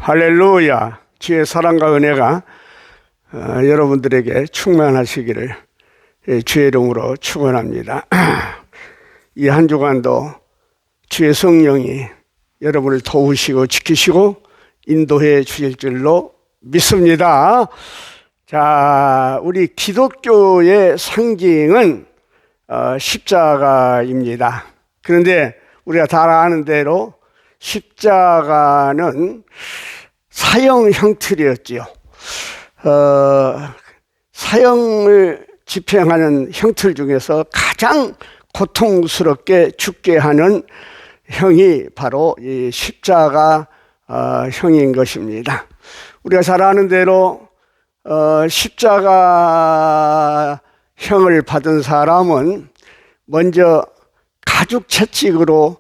할렐루야. 주의 사랑과 은혜가 여러분들에게 충만하시기를 주의 이름으로 축원합니다. 이 한 주간도 주의 성령이 여러분을 도우시고 지키시고 인도해 주실 줄로 믿습니다. 자, 우리 기독교의 상징은 십자가입니다. 그런데 우리가 다 아는 대로 십자가는 사형 형틀이었지요. 사형을 집행하는 형틀 중에서 가장 고통스럽게 죽게 하는 형이 바로 이 십자가 형인 것입니다. 우리가 잘 아는 대로 십자가 형을 받은 사람은 먼저 가죽 채찍으로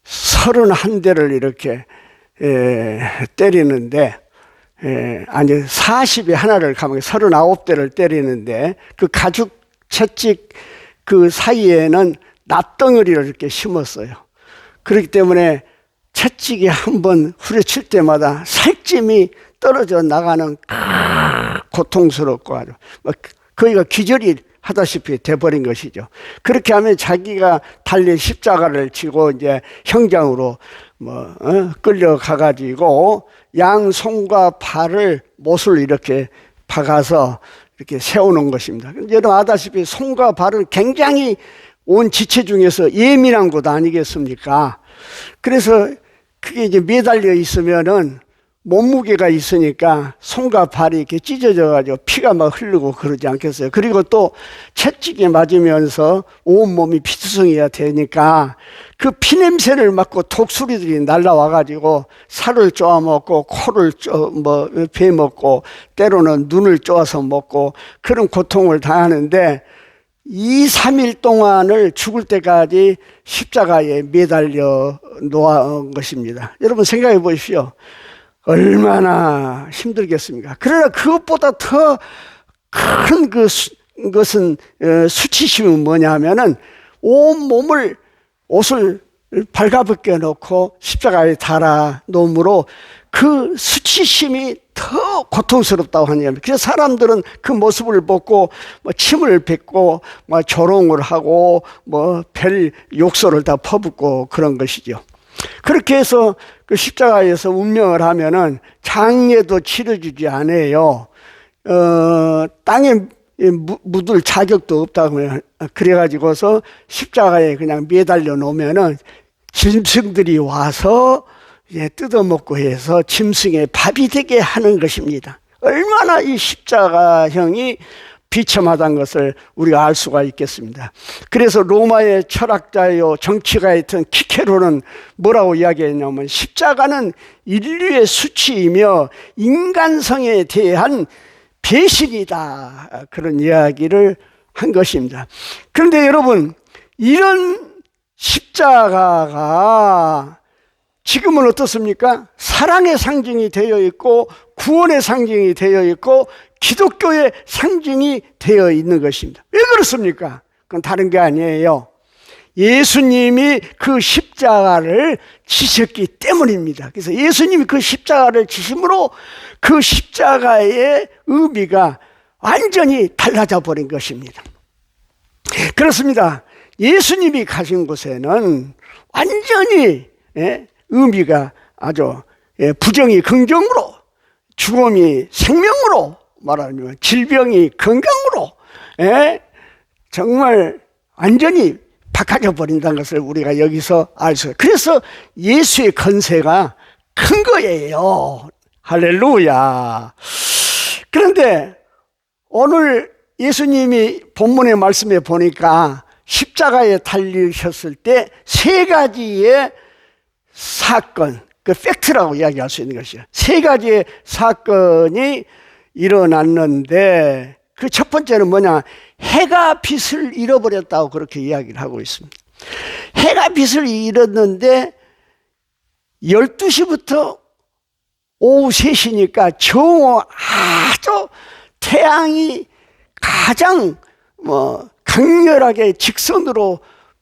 31대를 이렇게 때리는데, 아니 40에 하나를 가면 39대를 때리는데, 그 가죽 채찍 그 사이에는 납덩어리를 이렇게 심었어요. 그렇기 때문에 채찍이 한번 후려칠 때마다 살찜이 떨어져 나가는 고통스럽고 아주 거기가 기절이 하다시피 돼버린 것이죠. 그렇게 하면 자기가 달린 십자가를 지고 이제 형장으로 끌려가가지고 양 손과 발을 못을 이렇게 박아서 이렇게 세우는 것입니다. 여러분 아다시피 손과 발은 굉장히 온 지체 중에서 예민한 곳 아니겠습니까? 그래서 그게 이제 매달려 있으면은 몸무게가 있으니까 손과 발이 이렇게 찢어져가지고 피가 막 흐르고 그러지 않겠어요? 그리고 또 채찍에 맞으면서 온몸이 피투성이가 되니까 그 피냄새를 맡고 독수리들이 날라와가지고 살을 쪼아먹고 코를 베먹고 때로는 눈을 쪼아서 먹고 그런 고통을 당하는데 2, 3일 동안을 죽을 때까지 십자가에 매달려 놓은 것입니다. 여러분 생각해 보십시오. 얼마나 힘들겠습니까? 그러나 그것보다 더 큰 것은 수치심은 뭐냐 하면은 온 몸을 옷을 발가벗겨 놓고 십자가에 달아 놓음으로 그 수치심이 더 고통스럽다고 하냐. 그래서 사람들은 그 모습을 보고 침을 뱉고 조롱을 하고 별 욕설을 다 퍼붓고 그런 것이죠. 그렇게 해서 그 십자가에서 운명을 하면은 장례도 치러주지 않아요. 땅에 묻을 자격도 없다고 그래가지고서 십자가에 그냥 매달려 놓으면은 짐승들이 와서 이제 뜯어먹고 해서 짐승의 밥이 되게 하는 것입니다. 얼마나 이 십자가형이 비참하다는 것을 우리가 알 수가 있겠습니다. 그래서 로마의 철학자요 정치가였던 키케로는 뭐라고 이야기했냐면 십자가는 인류의 수치이며 인간성에 대한 배신이다, 그런 이야기를 한 것입니다. 그런데 여러분, 이런 십자가가 지금은 어떻습니까? 사랑의 상징이 되어 있고 구원의 상징이 되어 있고 기독교의 상징이 되어 있는 것입니다. 왜 그렇습니까? 그건 다른 게 아니에요. 예수님이 그 십자가를 지셨기 때문입니다. 그래서 예수님이 그 십자가를 지심으로 그 십자가의 의미가 완전히 달라져 버린 것입니다. 그렇습니다. 예수님이 가신 곳에는 완전히 의미가 아주 부정이 긍정으로, 죽음이 생명으로, 말하면 질병이 건강으로 정말 완전히 바꿔져 버린다는 것을 우리가 여기서 알 수 있어요. 그래서 예수의 건세가 큰 거예요. 할렐루야. 그런데 오늘 예수님이 본문의 말씀에 보니까 십자가에 달리셨을 때 세 가지의 사건, 그 팩트라고 이야기할 수 있는 것이에요. 세 가지의 사건이 일어났는데 그 첫 번째는 뭐냐? 해가 빛을 잃어버렸다고 그렇게 이야기를 하고 있습니다. 해가 빛을 잃었는데 12시부터 오후 3시니까 정오 아주 태양이 가장 강렬하게 직선으로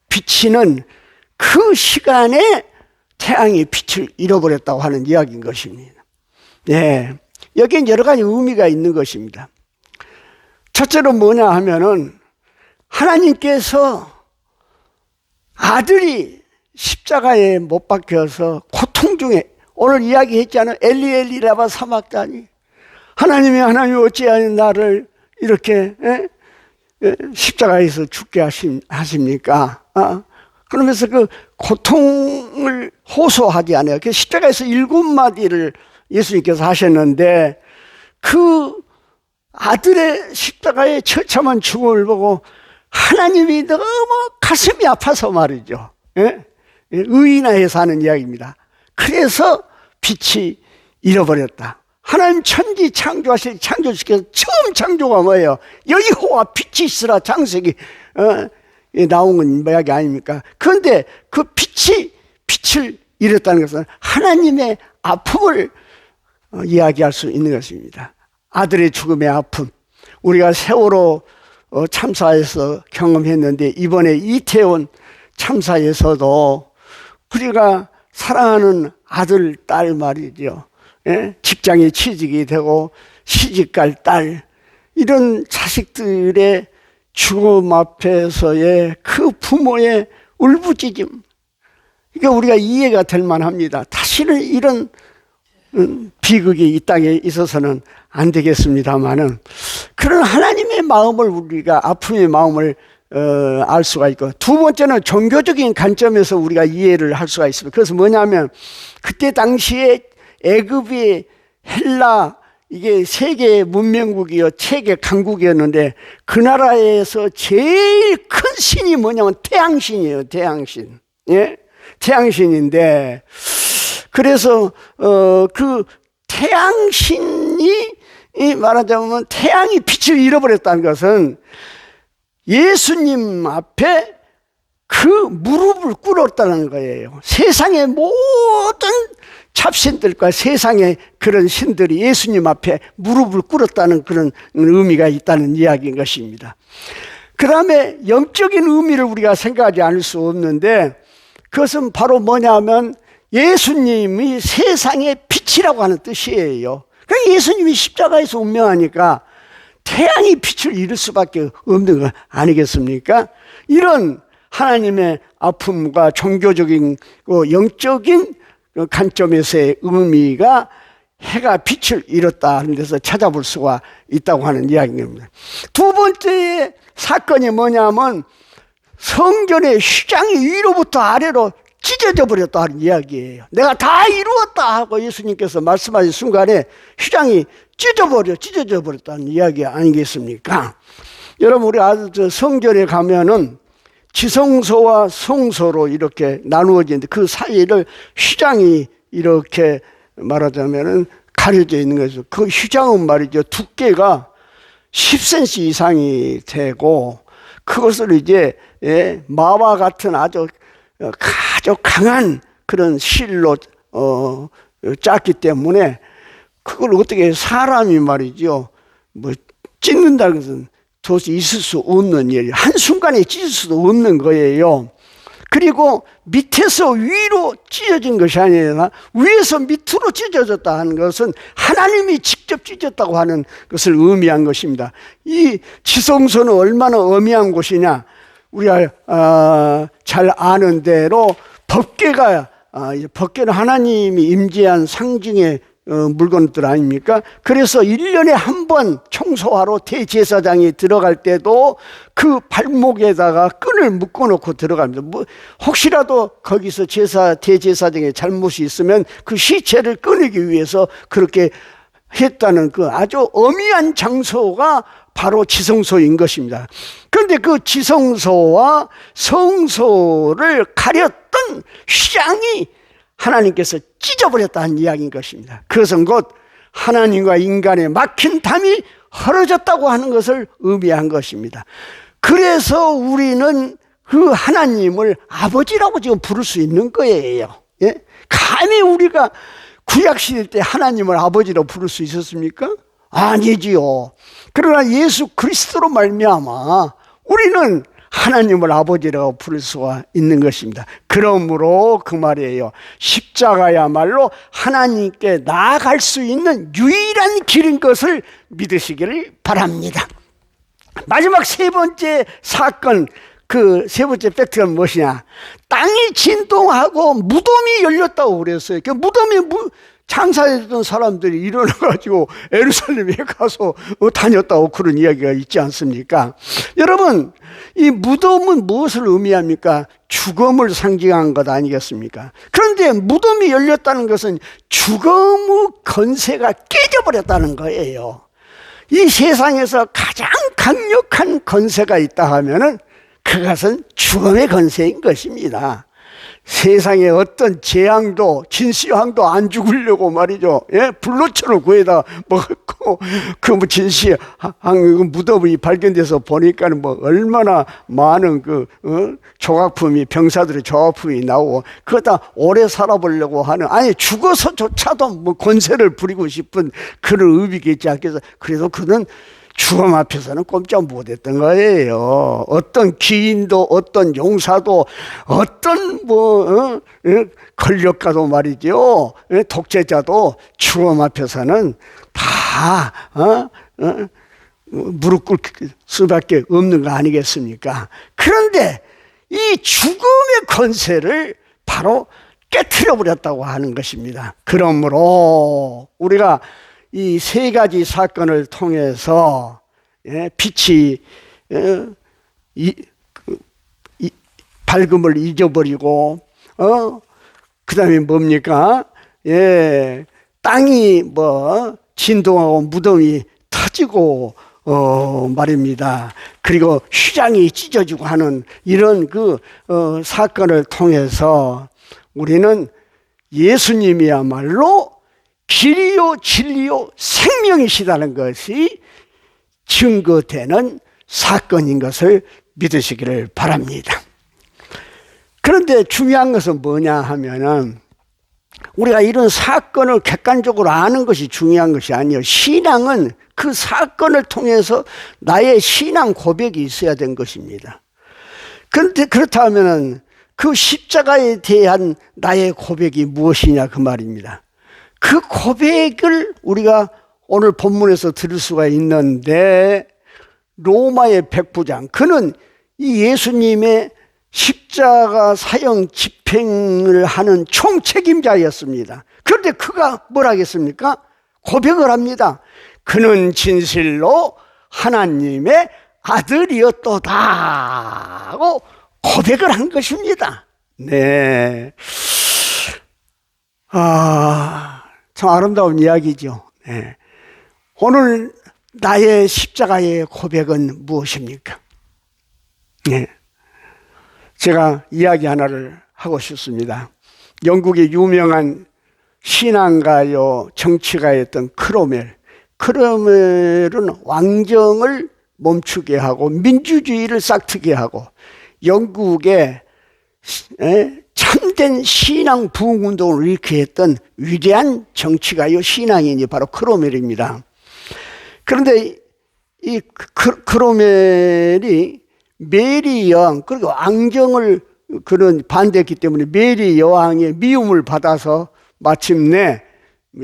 비치는 그 시간에 태양이 빛을 잃어버렸다고 하는 이야기인 것입니다. 네, 여기엔 여러 가지 의미가 있는 것입니다. 첫째로 뭐냐 하면은 하나님께서 아들이 십자가에 못 박혀서 고통 중에, 오늘 이야기했잖아요. 엘리 엘리 라마 사막다니, 하나님이 어찌하여 나를 이렇게 십자가에서 죽게 하십니까? 그러면서 그 고통을 호소하지 않아요. 그 십자가에서 7마디를 예수님께서 하셨는데, 그 아들의 십자가의 처참한 죽음을 보고 하나님이 너무 가슴이 아파서 말이죠. 의인화해서 하는 이야기입니다. 그래서 빛이 잃어버렸다. 하나님 천지 창조하실 창조주께서 처음 창조가 뭐예요? 여호와 빛이 있으라, 창세기 나온 건 이야기 아닙니까? 그런데 그 빛을 잃었다는 것은 하나님의 아픔을 이야기할 수 있는 것입니다. 아들의 죽음의 아픔, 우리가 세월호 참사에서 경험했는데, 이번에 이태원 참사에서도 우리가 사랑하는 아들, 딸 말이죠. 직장에 취직이 되고 시집갈 딸, 이런 자식들의 죽음 앞에서의 그 부모의 울부짖음, 그러니까 우리가 이해가 될 만합니다. 다시는 이런 비극이 이 땅에 있어서는 안 되겠습니다만은, 그런 하나님의 마음을, 우리가 아픔의 마음을 알 수가 있고, 두 번째는 종교적인 관점에서 우리가 이해를 할 수가 있습니다. 그래서 뭐냐면, 그때 당시에 애굽이 헬라, 이게 세계 문명국이요, 세계 강국이었는데, 그 나라에서 제일 큰 신이 뭐냐면 태양신이에요. 태양신. 예? 태양신인데, 그래서 그 태양신이, 말하자면 태양이 빛을 잃어버렸다는 것은 예수님 앞에 그 무릎을 꿇었다는 거예요. 세상의 모든 잡신들과 세상의 그런 신들이 예수님 앞에 무릎을 꿇었다는 그런 의미가 있다는 이야기인 것입니다. 그 다음에 영적인 의미를 우리가 생각하지 않을 수 없는데, 그것은 바로 뭐냐면 예수님이 세상의 빛이라고 하는 뜻이에요. 그러니까 예수님이 십자가에서 운명하니까 태양이 빛을 잃을 수밖에 없는 거 아니겠습니까? 이런 하나님의 아픔과 종교적인 영적인 관점에서의 의미가 해가 빛을 잃었다 하는 데서 찾아볼 수가 있다고 하는 이야기입니다. 두 번째 사건이 뭐냐면 성전의 휘장이 위로부터 아래로 찢어져 버렸다는 이야기예요. 내가 다 이루었다 하고 예수님께서 말씀하신 순간에 휘장이 찢어져 버렸다는 이야기 아니겠습니까? 여러분, 우리 아주 성전에 가면은 지성소와 성소로 이렇게 나누어지는데, 그 사이를 휘장이 이렇게 말하자면은 가려져 있는 거죠. 그 휘장은 말이죠, 두께가 10cm 이상이 되고, 그것을 이제 마와 같은 아주 강한 그런 실로 짰기 때문에, 그걸 어떻게 사람이 말이죠, 뭐 찢는다는 것은 도저히 있을 수 없는 일이에요. 한순간에 찢을 수도 없는 거예요. 그리고 밑에서 위로 찢어진 것이 아니라 위에서 밑으로 찢어졌다 하는 것은 하나님이 직접 찢었다고 하는 것을 의미한 것입니다. 이 지성소는 얼마나 엄미한 곳이냐, 우리가 잘 아는 대로 법궤는 하나님이 임재한 상징의 물건들 아닙니까? 그래서 1년에 한 번 청소하러 대제사장이 들어갈 때도 그 발목에다가 끈을 묶어놓고 들어갑니다. 혹시라도 거기서 대제사장의 잘못이 있으면 그 시체를 끊기 위해서 그렇게 했다는 그 아주 엄미한 장소가 바로 지성소인 것입니다. 그런데 그 지성소와 성소를 가렸던 휘장이 하나님께서 찢어버렸다는 이야기인 것입니다. 그것은 곧 하나님과 인간의 막힌 담이 헐어졌다고 하는 것을 의미한 것입니다. 그래서 우리는 그 하나님을 아버지라고 지금 부를 수 있는 거예요. 예? 감히 우리가 구약시대 때 하나님을 아버지로 부를 수 있었습니까? 아니지요. 그러나 예수 그리스도로 말미암아 우리는 하나님을 아버지라고 부를 수가 있는 것입니다. 그러므로 그 말이에요. 십자가야말로 하나님께 나아갈 수 있는 유일한 길인 것을 믿으시기를 바랍니다. 마지막 세 번째 사건, 그 세 번째 팩트가 무엇이냐? 땅이 진동하고 무덤이 열렸다고 그랬어요. 그 무덤에 장사했던 사람들이 일어나가지고 예루살렘에 가서 다녔다고 그런 이야기가 있지 않습니까? 여러분, 이 무덤은 무엇을 의미합니까? 죽음을 상징한 것 아니겠습니까? 그런데 무덤이 열렸다는 것은 죽음의 건세가 깨져버렸다는 거예요. 이 세상에서 가장 강력한 건세가 있다 하면은 그것은 죽음의 건세인 것입니다. 세상에 어떤 재앙도 진시황도 안 죽으려고 말이죠. 예? 불로초를 구해다 먹었고 그 뭐 진시황 무덤이 발견돼서 보니까는 뭐 얼마나 많은 조각품이 병사들의 조각품이 나오고 그거다 오래 살아보려고 하는 아니 죽어서조차도 뭐 권세를 부리고 싶은 그런 의미가 있지 않겠어. 그래서 그는 죽음 앞에서는 꼼짝 못했던 거예요. 어떤 기인도 어떤 용사도 어떤 권력가도 말이죠. 독재자도 죽음 앞에서는 다 무릎 꿇을 수밖에 없는 거 아니겠습니까? 그런데 이 죽음의 권세를 바로 깨트려 버렸다고 하는 것입니다. 그러므로 우리가 이 세 가지 사건을 통해서 빛이 밝음을 잊어버리고 그 다음에 뭡니까? 땅이 진동하고 무덤이 터지고 말입니다. 그리고 휘장이 찢어지고 하는 이런 사건을 통해서 우리는 예수님이야말로 길이요 진리요 생명이시다는 것이 증거되는 사건인 것을 믿으시기를 바랍니다. 그런데 중요한 것은 뭐냐 하면은 우리가 이런 사건을 객관적으로 아는 것이 중요한 것이 아니에요. 신앙은 그 사건을 통해서 나의 신앙 고백이 있어야 된 것입니다. 그런데 그렇다면은 그 십자가에 대한 나의 고백이 무엇이냐 그 말입니다. 그 고백을 우리가 오늘 본문에서 들을 수가 있는데 로마의 백부장 그는 이 예수님의 십자가 사형 집행을 하는 총책임자였습니다. 그런데 그가 뭐라 하겠습니까? 고백을 합니다. 그는 진실로 하나님의 아들이었도다 하고 고백을 한 것입니다. 네. 참 아름다운 이야기죠. 네. 오늘 나의 십자가의 고백은 무엇입니까? 네. 제가 이야기 하나를 하고 싶습니다. 영국의 유명한 신앙가요 정치가였던 크로멜. 크로멜은 왕정을 멈추게 하고 민주주의를 싹트게 하고 영국의 참된 신앙 부흥운동을 일으켰던 위대한 정치가요 신앙인이 바로 크로멜입니다. 그런데 이 크로멜이 메리 여왕 그리고 왕정을 그런 반대했기 때문에 메리 여왕의 미움을 받아서 마침내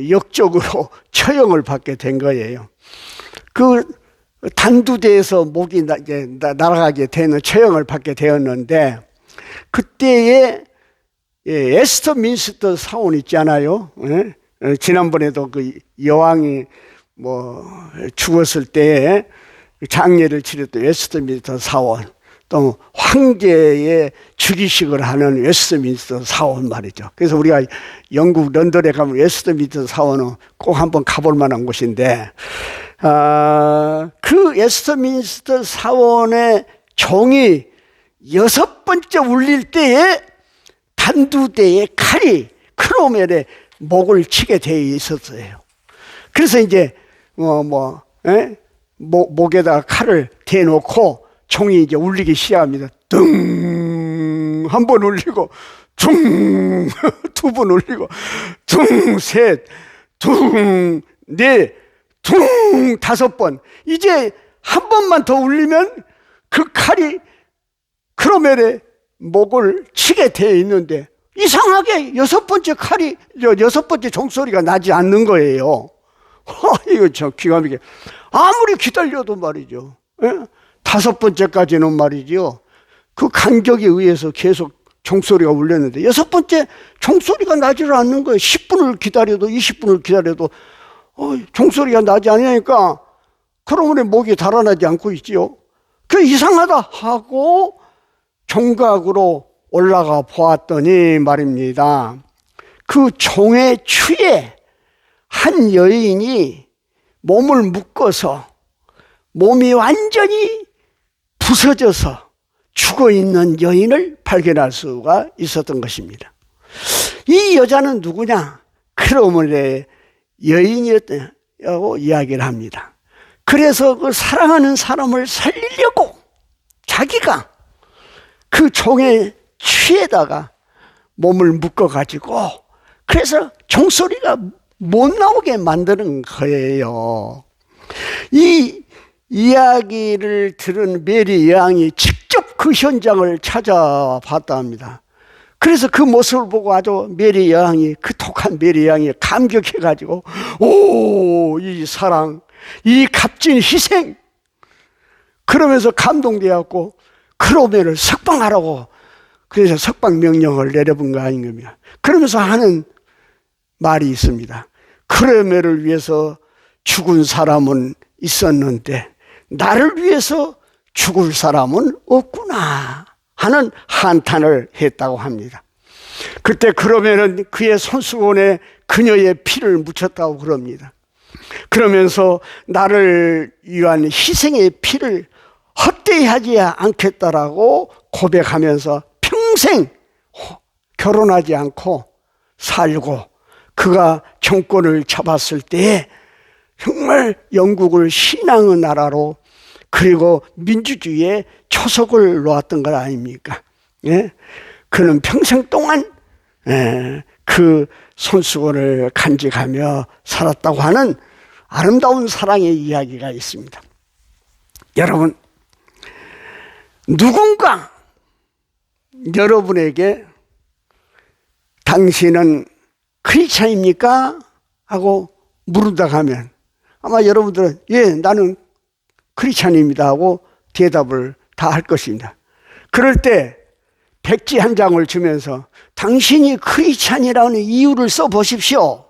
역적으로 처형을 받게 된 거예요. 그 단두대에서 목이 이제 날아가게 되는 처형을 받게 되었는데 그때에 웨스트민스터 사원 있잖아요. 지난번에도 그 여왕이 죽었을 때 장례를 치렀던 웨스트민스터 사원, 또 황제의 즉위식을 하는 웨스트민스터 사원 말이죠. 그래서 우리가 영국 런던에 가면 웨스트민스터 사원은 꼭 한번 가볼 만한 곳인데 그 웨스트민스터 사원의 종이 6번째 울릴 때에 단두대의 칼이 크로멜의 목을 치게 되어 있었어요. 그래서 이제 목에다가 칼을 대놓고 종이 이제 울리기 시작합니다. 둥! 한 번 울리고, 둥! 두 번 울리고, 둥! 셋, 둥! 넷, 둥! 5번. 이제 한 번만 더 울리면 그 칼이 크로멜의 목을 치게 되어 있는데 이상하게 여섯 번째 종소리가 나지 않는 거예요. 이거 참 기가 막히게. 아무리 기다려도 말이죠. 다섯 번째까지는 말이죠. 그 간격에 의해서 계속 종소리가 울렸는데 여섯 번째 종소리가 나지를 않는 거예요. 10분을 기다려도 20분을 기다려도 종소리가 나지 않으니까 크로멜의 목이 달아나지 않고 있지요. 그 이상하다 하고 종각으로 올라가 보았더니 말입니다. 그 종의 추에 한 여인이 몸을 묶어서 몸이 완전히 부서져서 죽어있는 여인을 발견할 수가 있었던 것입니다. 이 여자는 누구냐? 크로멜의 여인이었다고 이야기를 합니다. 그래서 그 사랑하는 사람을 살리려고 자기가 그 종의 취에다가 몸을 묶어가지고 그래서 종소리가 못 나오게 만드는 거예요. 이 이야기를 들은 메리 여왕이 직접 그 현장을 찾아봤다 합니다. 그래서 그 모습을 보고 아주 메리 여왕이, 그 독한 메리 여왕이 감격해가지고 이 사랑, 이 값진 희생, 그러면서 감동되었고 크로멜을 석방하라고 그래서 석방 명령을 내려본 거 아닌가. 그러면서 하는 말이 있습니다. 크로멜을 위해서 죽은 사람은 있었는데 나를 위해서 죽을 사람은 없구나 하는 한탄을 했다고 합니다. 그때 크로멜은 그의 손수건에 그녀의 피를 묻혔다고 그럽니다. 그러면서 나를 위한 희생의 피를 헛되이 하지 않겠다라고 고백하면서 평생 결혼하지 않고 살고, 그가 정권을 잡았을 때 정말 영국을 신앙의 나라로 그리고 민주주의의 초석을 놓았던 것 아닙니까? 예? 그는 평생 동안 그 손수건을 간직하며 살았다고 하는 아름다운 사랑의 이야기가 있습니다. 여러분, 누군가 여러분에게 당신은 크리스찬입니까? 하고 물은다고 하면 아마 여러분들은 예, 나는 크리스찬입니다 하고 대답을 다 할 것입니다. 그럴 때 백지 한 장을 주면서 당신이 크리스찬이라는 이유를 써보십시오.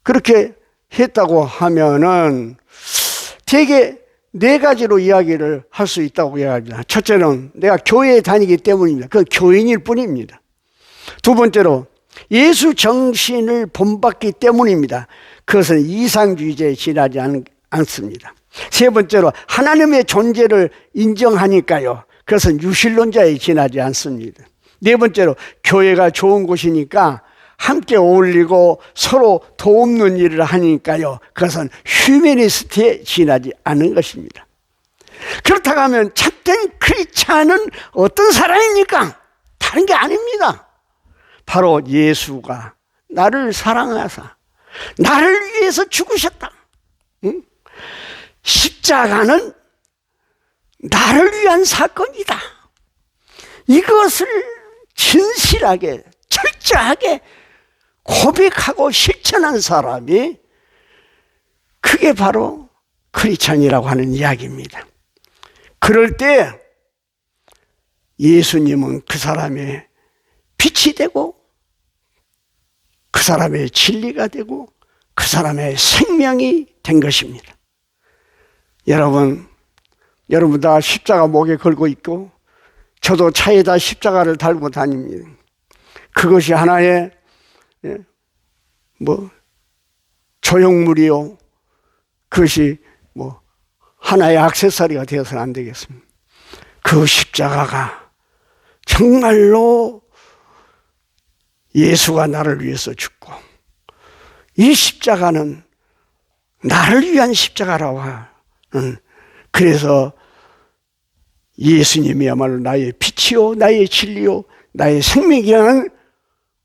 그렇게 했다고 하면은 되게 네 가지로 이야기를 할 수 있다고 이야기합니다. 첫째는 내가 교회에 다니기 때문입니다. 그건 교인일 뿐입니다. 두 번째로 예수 정신을 본받기 때문입니다. 그것은 이상주의자에 지나지 않습니다. 세 번째로 하나님의 존재를 인정하니까요. 그것은 유실론자에 지나지 않습니다. 네 번째로 교회가 좋은 곳이니까 함께 어울리고 서로 도움는 일을 하니까요. 그것은 휴머니스트에 지나지 않은 것입니다. 그렇다고 하면 참된 크리스찬은 어떤 사람입니까? 다른 게 아닙니다. 바로 예수가 나를 사랑하사 나를 위해서 죽으셨다. 응? 십자가는 나를 위한 사건이다. 이것을 진실하게 철저하게 고백하고 실천한 사람이 그게 바로 크리스찬이라고 하는 이야기입니다. 그럴 때 예수님은 그 사람의 빛이 되고 그 사람의 진리가 되고 그 사람의 생명이 된 것입니다. 여러분 다 십자가 목에 걸고 있고 저도 차에다 십자가를 달고 다닙니다. 그것이 하나의 조형물이요, 그것이 하나의 액세서리가 되어서는 안 되겠습니다. 그 십자가가 정말로 예수가 나를 위해서 죽고 이 십자가는 나를 위한 십자가라고 하는, 그래서 예수님이야말로 나의 빛이요 나의 진리요 나의 생명이라는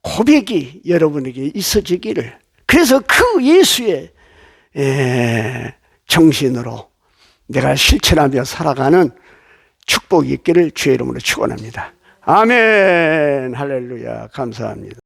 고백이 여러분에게 있어지기를, 그래서 그 예수의 정신으로 내가 실천하며 살아가는 축복이 있기를 주의 이름으로 축원합니다. 아멘. 할렐루야. 감사합니다.